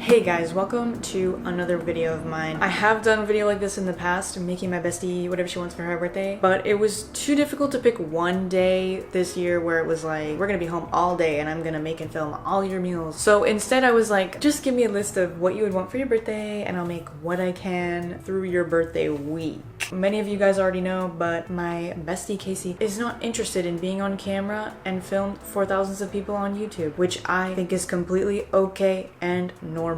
Hey guys, welcome to another video of mine. I have done a video like this in the past, making my bestie whatever she wants for her birthday, but it was too difficult to pick one day this year where it was like, we're gonna be home all day and I'm gonna make and film all your meals. So instead I was like, just give me a list of what you would want for your birthday and I'll make what I can through your birthday week. Many of you guys already know, but my bestie Casey is not interested in being on camera and filmed for thousands of people on YouTube, which I think is completely okay and normal.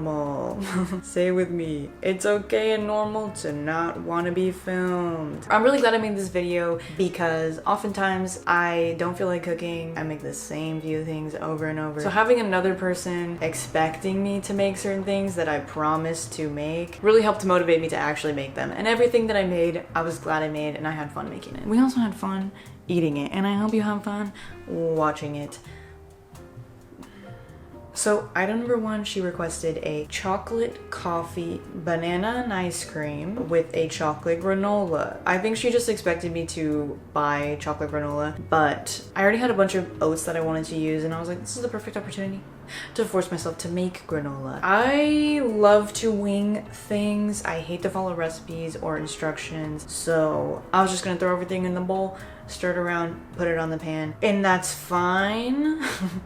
Say it with me. It's okay and normal to not want to be filmed. I'm really glad I made this video because oftentimes I don't feel like cooking. I make the same few things over and over. So having another person expecting me to make certain things that I promised to make really helped to motivate me to actually make them. And everything that I made, I was glad I made and I had fun making it. We also had fun eating it and I hope you have fun watching it. So item number one, she requested a chocolate coffee banana and ice cream with a chocolate granola. I think she just expected me to buy chocolate granola, but I already had a bunch of oats that I wanted to use and I was like, this is the perfect opportunity to force myself to make granola. I love to wing things. I hate to follow recipes or instructions. So I was just gonna throw everything in the bowl, stir it around, put it on the pan, and that's fine.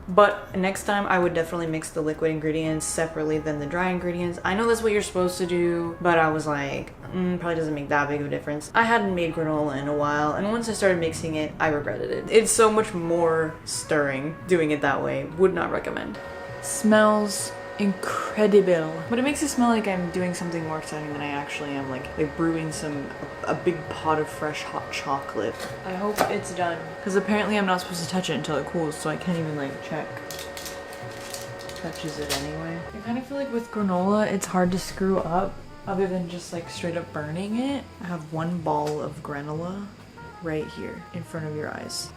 But next time I would definitely mix the liquid ingredients separately than the dry ingredients. I know that's what you're supposed to do, but I was like, probably doesn't make that big of a difference. I hadn't made granola in a while, and once I started mixing it, I regretted it. It's so much more stirring doing it that way. Would not recommend. Smells incredible, but it makes it smell like I'm doing something more exciting than I actually am, like brewing a big pot of fresh hot chocolate. I hope it's done because apparently I'm not supposed to touch it until it cools, so I can't even like check. Touches it anyway. I kind of feel like with granola it's hard to screw up other than just like straight up burning it. I have one ball of granola right here in front of your eyes.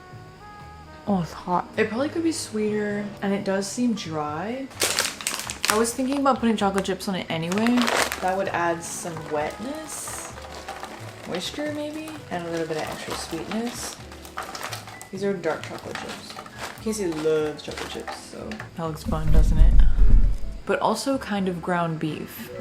Oh, it's hot. It probably could be sweeter and it does seem dry. I was thinking about putting chocolate chips on it anyway. That would add some wetness, moisture maybe, and a little bit of extra sweetness. These are dark chocolate chips. Casey loves chocolate chips, so that looks fun, doesn't it? But also kind of ground beef.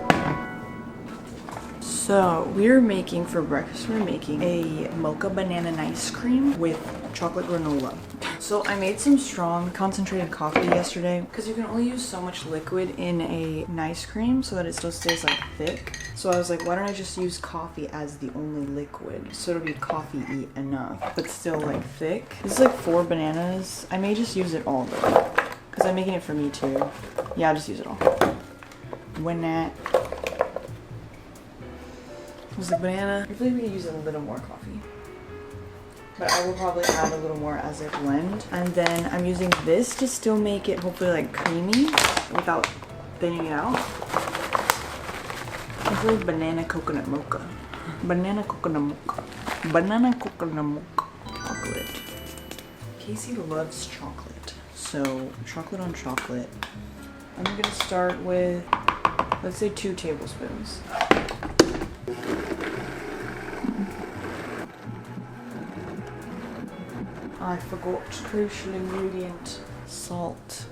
So we're making for breakfast, we're making a mocha banana and ice cream with chocolate granola. So I made some strong concentrated coffee yesterday because you can only use so much liquid in a ice cream so that it still stays like thick. So I was like, why don't I just use coffee as the only liquid so it'll be coffee-y enough but still like thick. This is like 4 bananas. I may just use it all though because I'm making it for me too. Yeah, I'll just use it all. When that was the banana. I feel like we could use a little more coffee, but I will probably add a little more as I blend. And then I'm using this to still make it hopefully like creamy without thinning it out. It's like banana coconut mocha. Banana coconut mocha. Banana coconut mocha. Chocolate. Casey loves chocolate. So chocolate on chocolate. I'm gonna start with, let's say 2 tablespoons. I forgot crucial ingredient, salt.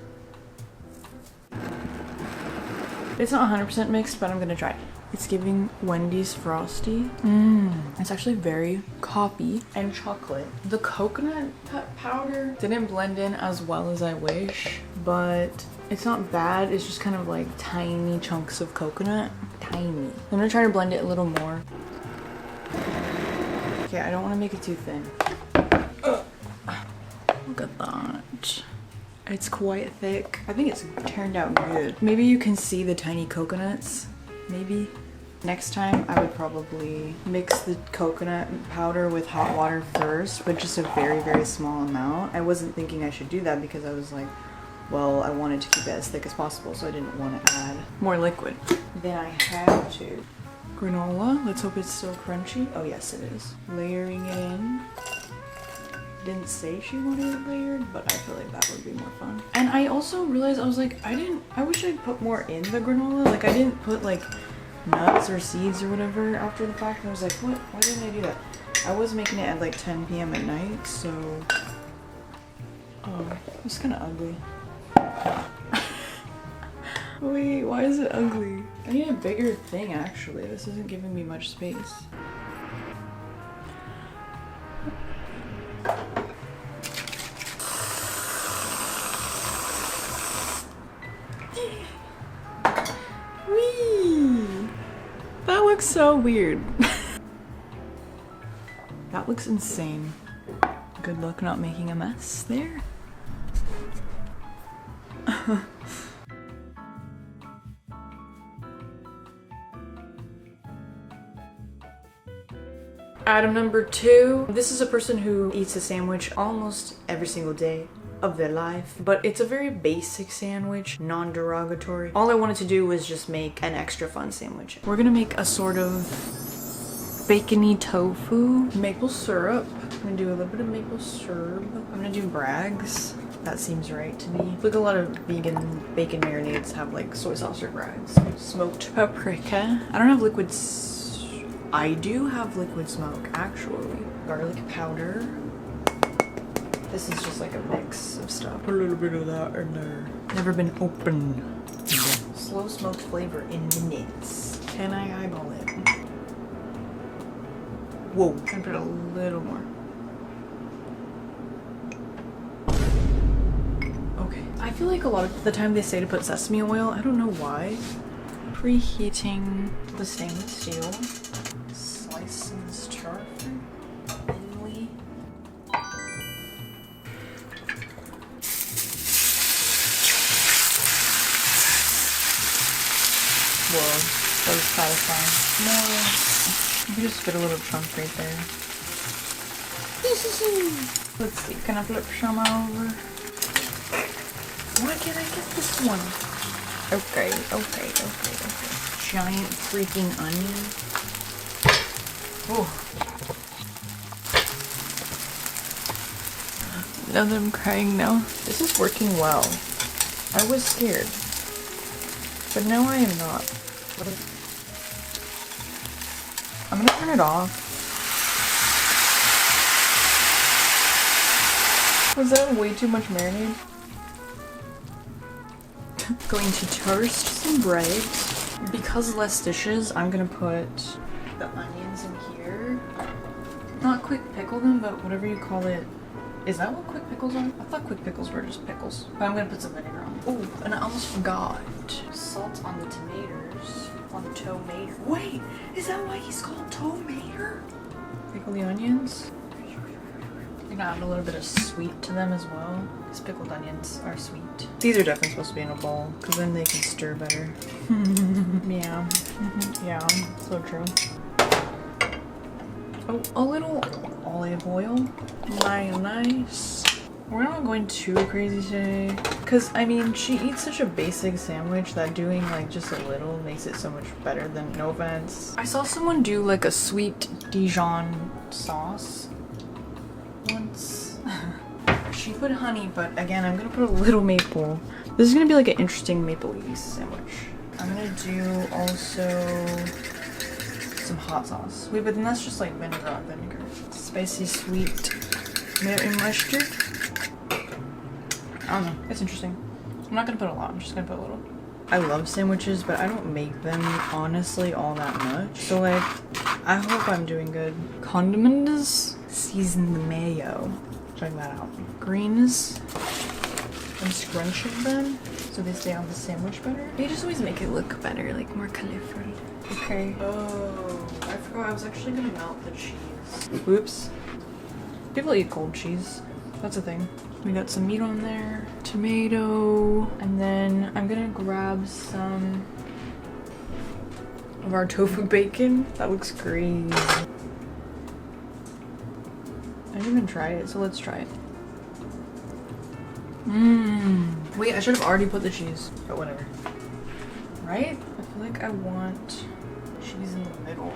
It's not 100% mixed, but I'm gonna try it. It's giving Wendy's Frosty. It's actually very coffee and chocolate. The coconut powder didn't blend in as well as I wish, but it's not bad. It's just kind of like tiny chunks of coconut. Tiny. I'm gonna try to blend it a little more. Okay, I don't want to make it too thin. Look at that. It's quite thick. I think it's turned out good. Maybe you can see the tiny coconuts. Maybe. Next time I would probably mix the coconut powder with hot water first, but just a very, very small amount. I wasn't thinking I should do that because I was like, well, I wanted to keep it as thick as possible, so I didn't want to add more liquid. Then I have to. Granola. Let's hope it's still crunchy. Oh yes, it is. Layering it in. Didn't say she wanted it layered, but I feel like that would be more fun. And I also realized, I was like, I wish I'd put more in the granola. Like I didn't put like nuts or seeds or whatever after the fact. And I was like, what? Why didn't I do that? I was making it at like 10 p.m. at night, so it's kind of ugly. Wait, why is it ugly? I need a bigger thing actually. This isn't giving me much space. Whee! That looks so weird. That looks insane. Good luck not making a mess there. Item number 2. This is a person who eats a sandwich almost every single day of their life, but it's a very basic sandwich, non-derogatory. All I wanted to do was just make an extra fun sandwich. We're gonna make a sort of bacony tofu, maple syrup. I'm gonna do a little bit of maple syrup. I'm gonna do Bragg's. That seems right to me. Like a lot of vegan bacon marinades have like soy sauce or Bragg's. Smoked paprika. I don't have I do have liquid smoke actually. Garlic powder. This is just like a mix of stuff. Put a little bit of that in there. Never been opened. Slow smoked flavor in minutes. Can I eyeball it? Whoa. I'm gonna put a little more. Okay. I feel like a lot of the time they say to put sesame oil. I don't know why. Preheating the stainless steel. Slicing this tofu thinly. Whoa, that was satisfying. More. You can just fit a little chunk right there. Let's see, can I flip some over? Why can't I get this one? Okay. Giant freaking onion. Oh. Now that I'm crying now. This is working well. I was scared. But now I am not. I'm gonna turn it off. Was that way too much marinade? Going to toast some bread. Because less dishes, I'm gonna put the onions in here. Not quick pickle them, but whatever you call it. Is that what quick pickles are? I thought quick pickles were just pickles. But I'm gonna put some vinegar on. Oh, and I almost forgot. Salt on the tomatoes. On the tomato. Wait, is that why he's called tomato? Pickle the onions. I'm gonna add a little bit of sweet to them as well. Because pickled onions are sweet. These are definitely supposed to be in a bowl, because then they can stir better. Yeah. Yeah, so true. Oh, a little olive oil. Nice. We're not going too crazy today. Because, I mean, she eats such a basic sandwich that doing, like, just a little makes it so much better than, no offense. I saw someone do, like, a sweet Dijon sauce once. She put honey, but again, I'm gonna put a little maple. This is gonna be, like, an interesting maple-y sandwich. I'm gonna do also some hot sauce. Wait, but then that's just, like, vinegar on vinegar. Spicy sweet mustard. I don't know. It's interesting. I'm not gonna put a lot. I'm just gonna put a little. I love sandwiches, but I don't make them, honestly, all that much. So, like, I hope I'm doing good. Condiments. Season the mayo. Check that out. Greens. I'm scrunching them so they stay on the sandwich better. They just always make it look better, like more colorful. Okay. Oh, I forgot I was actually gonna melt the cheese. Whoops. People eat cold cheese. That's a thing. We got some meat on there, tomato, and then I'm gonna grab some of our tofu bacon. That looks great. I didn't even try it, so let's try it. Wait, I should have already put the cheese, but whatever. Right? I feel like I want cheese in the middle.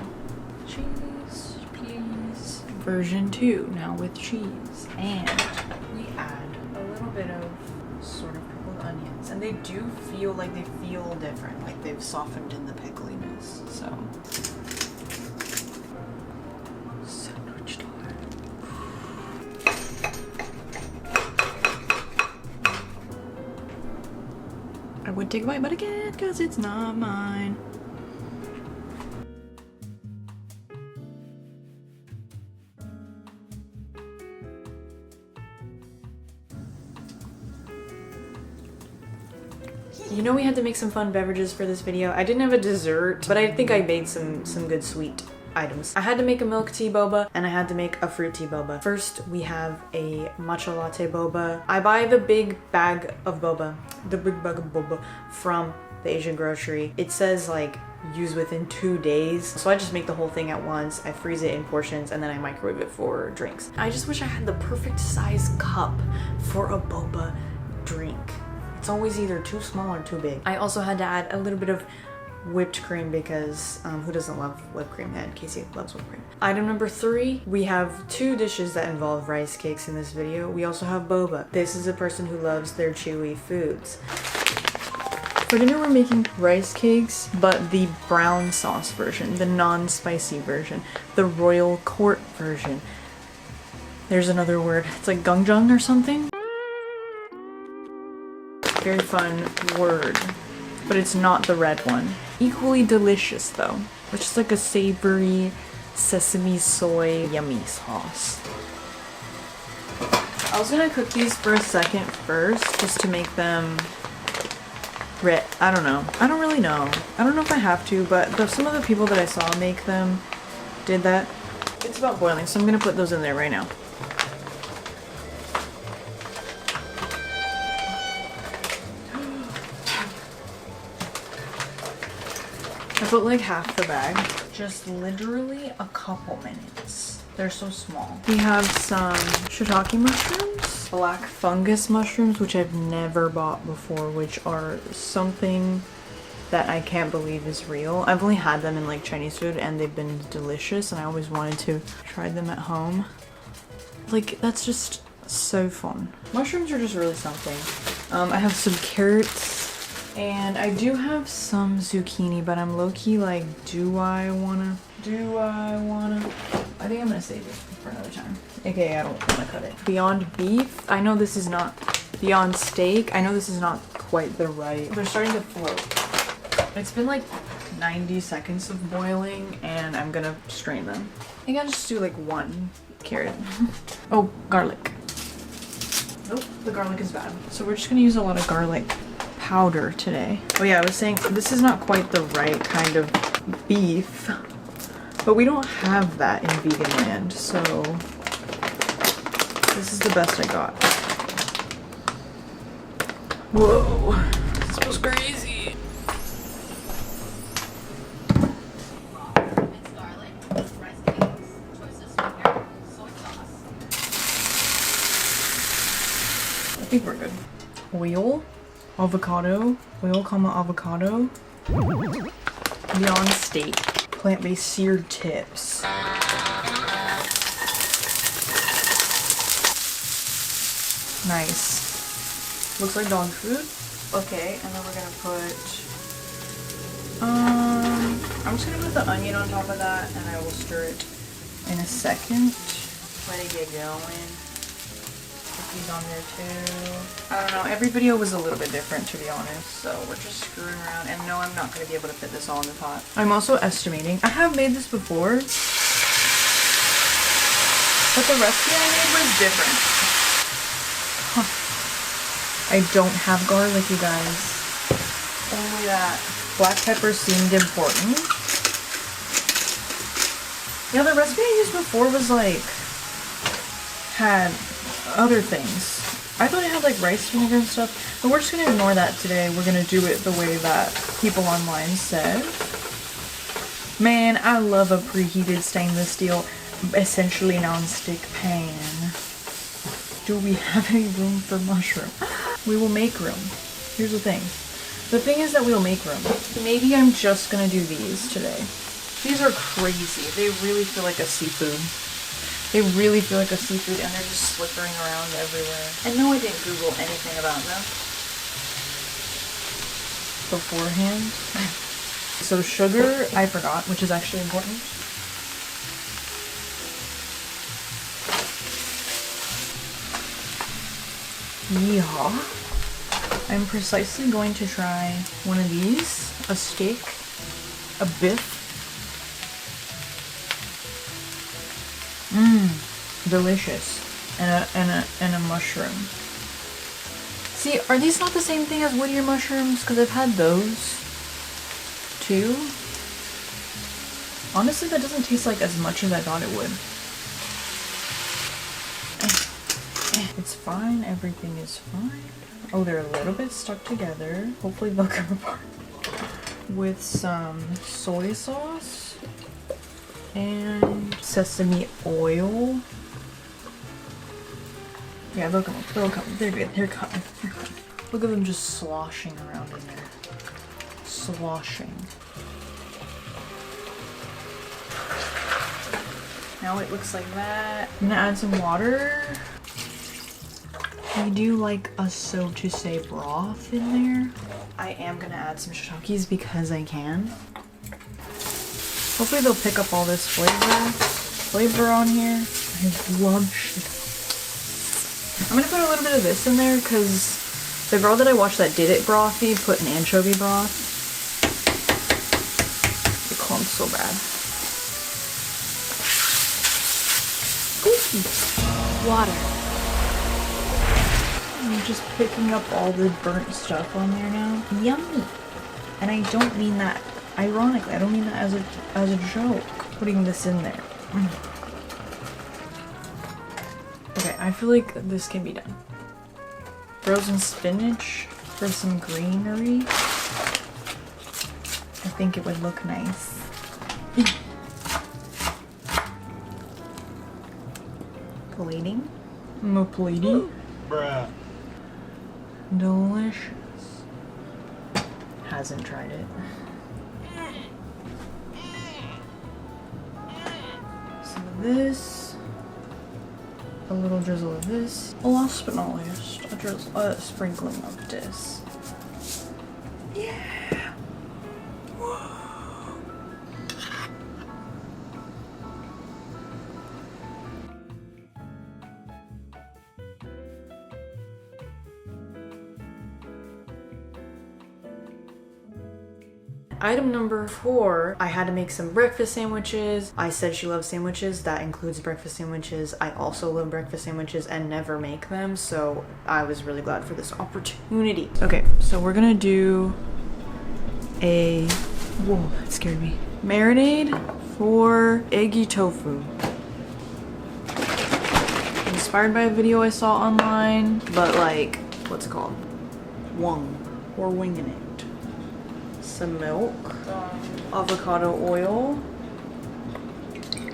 Cheese, please. Version 2, now with cheese. And we add a little bit of sort of pickled onions. And they do feel like they feel different, like they've softened in the pickliness, so. Sandwich time. I would would take a bite, but I can't because it's not mine. You know we had to make some fun beverages for this video. I didn't have a dessert, but I think I made some good sweet items. I had to make a milk tea boba and I had to make a fruit tea boba. First, we have a matcha latte boba. I buy the big bag of boba, from the Asian grocery. It says like use within 2 days. So I just make the whole thing at once. I freeze it in portions and then I microwave it for drinks. I just wish I had the perfect size cup for a boba drink. It's always either too small or too big. I also had to add a little bit of whipped cream because who doesn't love whipped cream? And Casey loves whipped cream. Item number 3, we have 2 dishes that involve rice cakes in this video. We also have boba. This is a person who loves their chewy foods. For dinner we're making rice cakes, but the brown sauce version, the non-spicy version, the royal court version. There's another word. It's like gungjung or something. Very fun word, but it's not the red one. Equally delicious though. It's just like a savory sesame soy yummy sauce. I was gonna cook these for a second first just to make them red. I don't know. I don't really know. I don't know if I have to, but some of the people that I saw make them did that. It's about boiling, so I'm gonna put those in there right now. I put like half the bag. Just literally a couple minutes. They're so small. We have some shiitake mushrooms, black fungus mushrooms, which I've never bought before, which are something that I can't believe is real. I've only had them in like Chinese food and they've been delicious and I always wanted to try them at home. Like, that's just so fun. Mushrooms are just really something. I have some carrots. And I do have some zucchini, but I'm low-key like, do I wanna? I think I'm gonna save it for another time. AKA I don't wanna cut it. Beyond beef, I know this is not, beyond steak, I know this is not quite the right. They're starting to float. It's been like 90 seconds of boiling and I'm gonna strain them. I think I'll just do like 1 carrot. Oh, garlic. Nope, the garlic is bad. So we're just gonna use a lot of garlic powder today. Oh yeah, I was saying this is not quite the right kind of beef, but we don't have that in vegan land, so this is the best I got. Whoa, this smells crazy. It's garlic, rice cakes, choice of sweetener, soy sauce. I think we're good. Oil. Avocado, oil, avocado, beyond steak, plant-based seared tips. Nice. Looks like dog food. Okay, and then we're gonna put, I'm just gonna put the onion on top of that and I will stir it in a second. Let it get going. These on there too. I don't know, every video was a little bit different to be honest, so we're just screwing around, and no, I'm not going to be able to fit this all in the pot. I'm also estimating. I have made this before, but the recipe I made was different. Huh. I don't have garlic, you guys. Only that. Black pepper seemed important. Yeah, the recipe I used before was like, had other things. I thought it had like rice vinegar and stuff, but we're just gonna ignore that today. We're gonna do it the way that people online said. Man, I love a preheated stainless steel, essentially non-stick pan. Do we have any room for mushroom? We will make room. Here's the thing. The thing is that we'll make room. Maybe I'm just gonna do these today. These are crazy. They really feel like a seafood. They really feel like a seafood and they're just slippering around everywhere. And no, I didn't Google anything about them beforehand. So sugar, I forgot, which is actually important. Yeehaw. I'm precisely going to try one of these, a steak, a biff. Delicious. And a mushroom. See, are these not the same thing as Whittier mushrooms? Because I've had those too. Honestly, that doesn't taste like as much as I thought it would. It's fine, everything is fine. Oh, they're a little bit stuck together. Hopefully they'll come apart. With some soy sauce and sesame oil. Yeah, they'll come up, they'll come. They're good, they're coming, they're coming. Look at them just sloshing around in there. Sloshing. Now it looks like that. I'm gonna add some water. I do like a so to say broth in there. I am gonna add some shiitakes because I can. Hopefully they'll pick up all this flavor on here. I love shiitake. I'm gonna put a little bit of this in there because the girl that I watched that did it brothy put an anchovy broth. It clumps so bad. Water. I'm just picking up all the burnt stuff on there now. Yummy! And I don't mean that ironically. I don't mean that as a joke. Putting this in there. Okay, I feel like this can be done. Frozen spinach for some greenery. I think it would look nice. Plating. More plating. Bruh. Delicious. Hasn't tried it. Some of this. A little drizzle of this. Last but not least, a sprinkling of this. Yeah. Item number 4, I had to make some breakfast sandwiches. I said she loves sandwiches. That includes breakfast sandwiches. I also love breakfast sandwiches and never make them, so I was really glad for this opportunity. Okay, so we're gonna do a, whoa, that scared me. Marinade for eggy tofu. Inspired by a video I saw online, but like, what's it called? We're winging it. Some milk, avocado oil.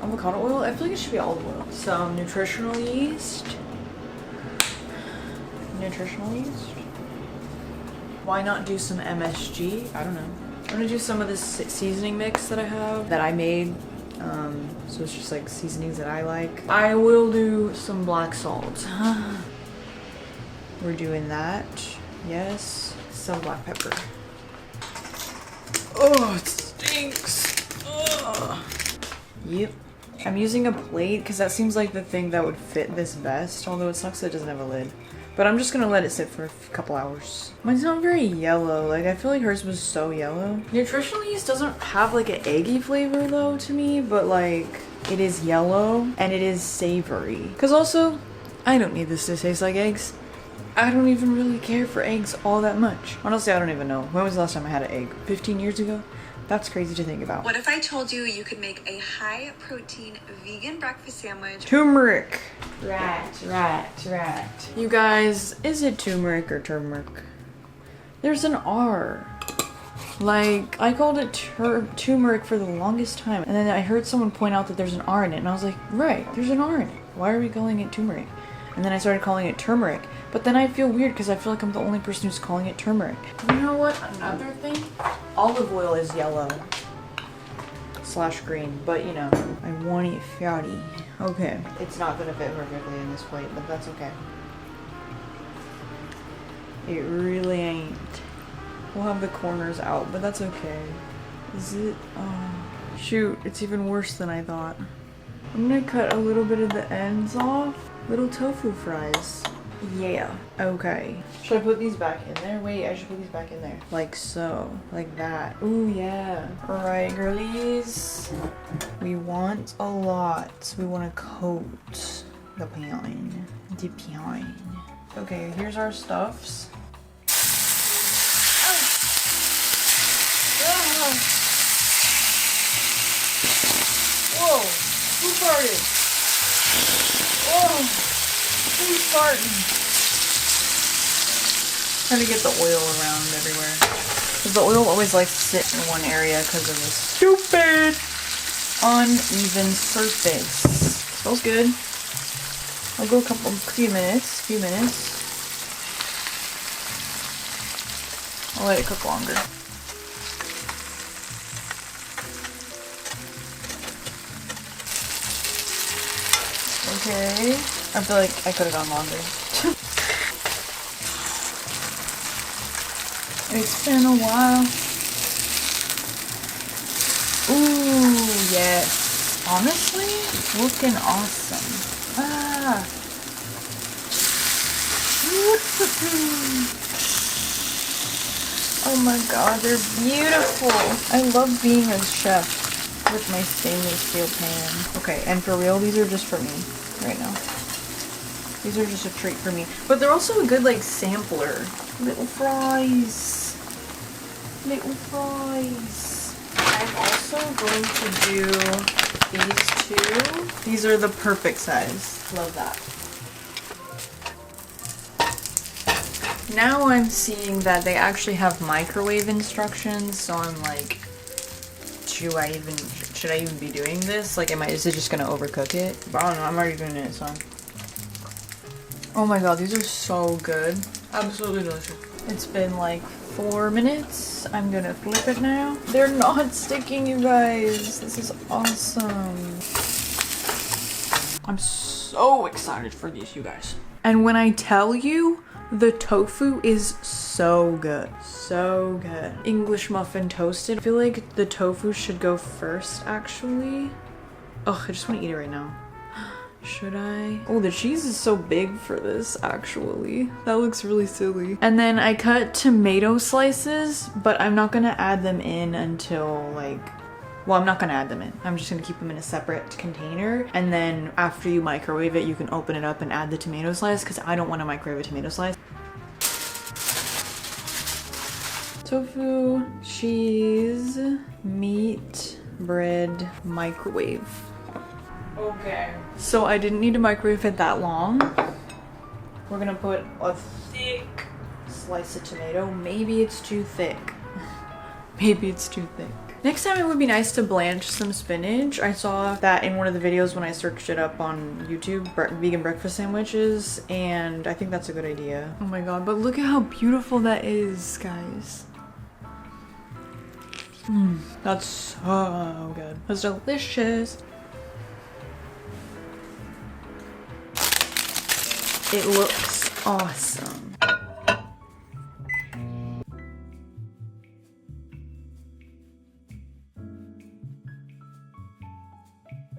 Avocado oil? I feel like it should be olive oil. Some nutritional yeast. Nutritional yeast. Why not do some MSG? I don't know. I'm gonna do some of this seasoning mix that I have that I made. So it's just like seasonings that I like. I will do some black salt. We're doing that. Yes. Some black pepper. Oh, it stinks. Ugh. Yep. I'm using a plate because that seems like the thing that would fit this best, although it sucks that it doesn't have a lid. But I'm just gonna let it sit for a couple hours. Mine's not very yellow. Like, I feel like hers was so yellow. Nutritional yeast doesn't have like an eggy flavor though to me, but like it is yellow and it is savory. Because also, I don't need this to taste like eggs. I don't even really care for eggs all that much. Honestly, I don't even know. When was the last time I had an egg? 15 years ago? That's crazy to think about. What if I told you you could make a high-protein vegan breakfast sandwich? Turmeric. Right. You guys, is it turmeric or turmeric? There's an R. Like, I called it turmeric for the longest time. And then I heard someone point out that there's an R in it. And I was like, right, there's an R in it. Why are we calling it turmeric? And then I started calling it turmeric. But then I feel weird because I feel like I'm the only person who's calling it turmeric. You know what? Another thing? Olive oil is yellow. / green. But you know, I want it fatty. Okay. It's not gonna fit perfectly in this plate, but that's okay. It really ain't. We'll have the corners out, but that's okay. Is it? Oh, shoot. It's even worse than I thought. I'm gonna cut a little bit of the ends off. Little tofu fries. Yeah, okay. Should I put these back in there? Wait, I should put these back in there. Like so, like that. Ooh, yeah. All right, girlies. We want a lot. We want to coat the pan. The pan. Okay, here's our stuffs. Whoa, who farted? Whoa, who's farting? Trying to get the oil around everywhere. Because the oil always likes to sit in one area because of this stupid uneven surface. Smells good. I'll go a few minutes. I'll let it cook longer. Okay. I feel like I could have gone longer. It's been a while. Ooh, yes. Honestly, looking awesome. Ah. Oh my god, they're beautiful. I love being a chef with my stainless steel pan. Okay, and for real, these are just for me right now. These are just a treat for me. But they're also a good, like, sampler. Little fries. Little fries. I'm also going to do these two. These are the perfect size. Love that. Now I'm seeing that they actually have microwave instructions, so I'm like, should I even be doing this? Like, is it just gonna overcook it? But I don't know, I'm already doing it, so. Oh my god, these are so good. Absolutely delicious. It's been like 4 minutes. I'm gonna flip it now. They're not sticking, you guys. This is awesome. I'm so excited for these, you guys. And when I tell you, the tofu is so good. So good. English muffin toasted. I feel like the tofu should go first, actually. Oh, I just want to eat it right now. Should I? Oh, the cheese is so big for this, actually. That looks really silly. And then I cut tomato slices, but I'm not gonna add them in until like, well, I'm not gonna add them in. I'm just gonna keep them in a separate container. And then after you microwave it, you can open it up and add the tomato slice because I don't want to microwave a tomato slice. Tofu, cheese, meat, bread, microwave. Okay. So I didn't need to microwave it that long. We're gonna put a thick slice of tomato. Maybe it's too thick. Maybe it's too thick. Next time it would be nice to blanch some spinach. I saw that in one of the videos when I searched it up on YouTube, vegan breakfast sandwiches, and I think that's a good idea. Oh my god, but look at how beautiful that is, guys. That's so good. That's delicious. It looks awesome.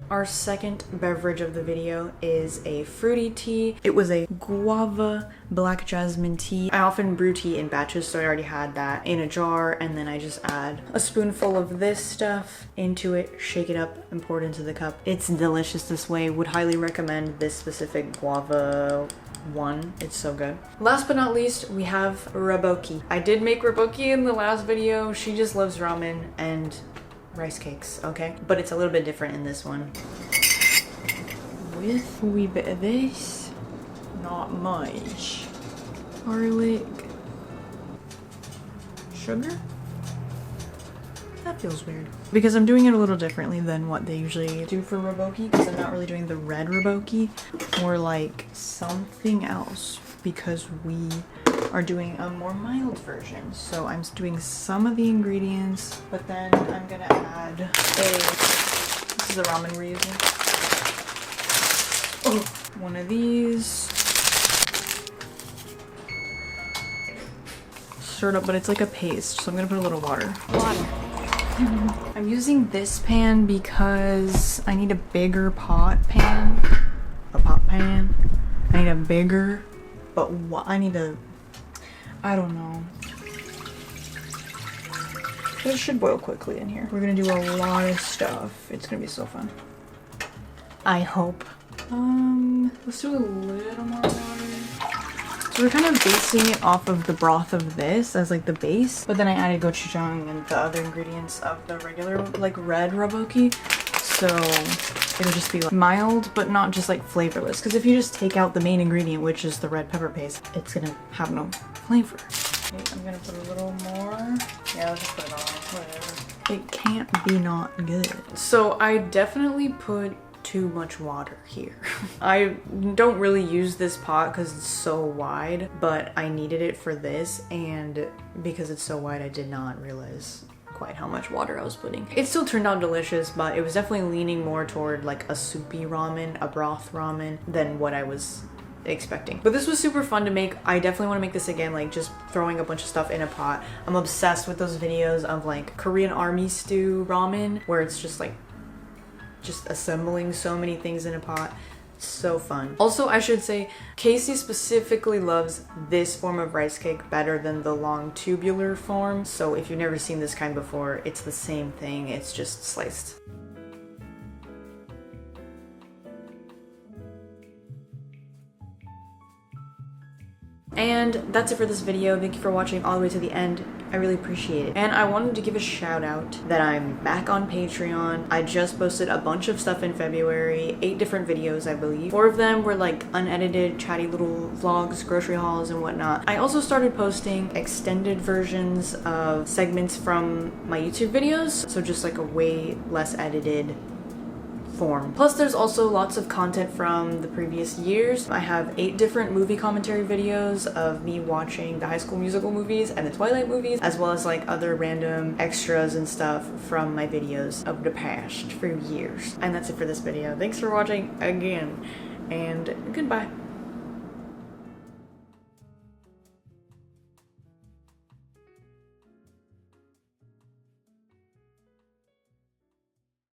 Our second beverage of the video is a fruity tea. It was a guava black jasmine tea. I often brew tea in batches, so I already had that in a jar, and then I just add a spoonful of this stuff into it, shake it up, and pour it into the cup. It's delicious this way. Would highly recommend this specific guava one. It's so good. Last but not least, we have raboki. I did make raboki in the last video. She just loves ramen and rice cakes, okay? But it's a little bit different in this one. With a wee bit of this, not much. Garlic, sugar? That feels weird. Because I'm doing it a little differently than what they usually do for raboki, because I'm not really doing the red raboki, more like something else, because we are doing a more mild version. So I'm doing some of the ingredients, but then I'm gonna add this is the ramen we're using. Oh, one of these. Stir it up, but it's like a paste, so I'm gonna put a little water. I'm using this pan because I need a bigger pot pan. I need a bigger but what I need to, I don't know. It should boil quickly in here. We're gonna do a lot of stuff. It's gonna be so fun. I hope. Let's do a little more water. So we're kind of basing it off of the broth of this as like the base, but then I added gochujang and the other ingredients of the regular like red raboki. So it'll just be like mild, but not just like flavorless. Because if you just take out the main ingredient, which is the red pepper paste, it's gonna have no flavor. Okay, I'm gonna put a little more. Yeah, I'll just put it on, whatever. It can't be not good. So I definitely put too much water here. I don't really use this pot because it's so wide, but I needed it for this, and because it's so wide I did not realize quite how much water I was putting. It still turned out delicious, but it was definitely leaning more toward like a soupy ramen, a broth ramen, than what I was expecting. But this was super fun to make. I definitely want to make this again, like just throwing a bunch of stuff in a pot. I'm obsessed with those videos of like Korean army stew ramen where it's just like just assembling so many things in a pot. So fun. Also, I should say Casey specifically loves this form of rice cake better than the long tubular form. So if you've never seen this kind before, it's the same thing, it's just sliced. And that's it for this video. Thank you for watching all the way to the end. I really appreciate it. And I wanted to give a shout out that I'm back on Patreon. I just posted a bunch of stuff in February, 8 different videos, I believe. 4 of them were like unedited, chatty little vlogs, grocery hauls and whatnot. I also started posting extended versions of segments from my YouTube videos. So just like a way less edited form. Plus there's also lots of content from the previous years. I have 8 different movie commentary videos of me watching the High School Musical movies and the Twilight movies, as well as like other random extras and stuff from my videos of the past for years. And that's it for this video. Thanks for watching again, and goodbye.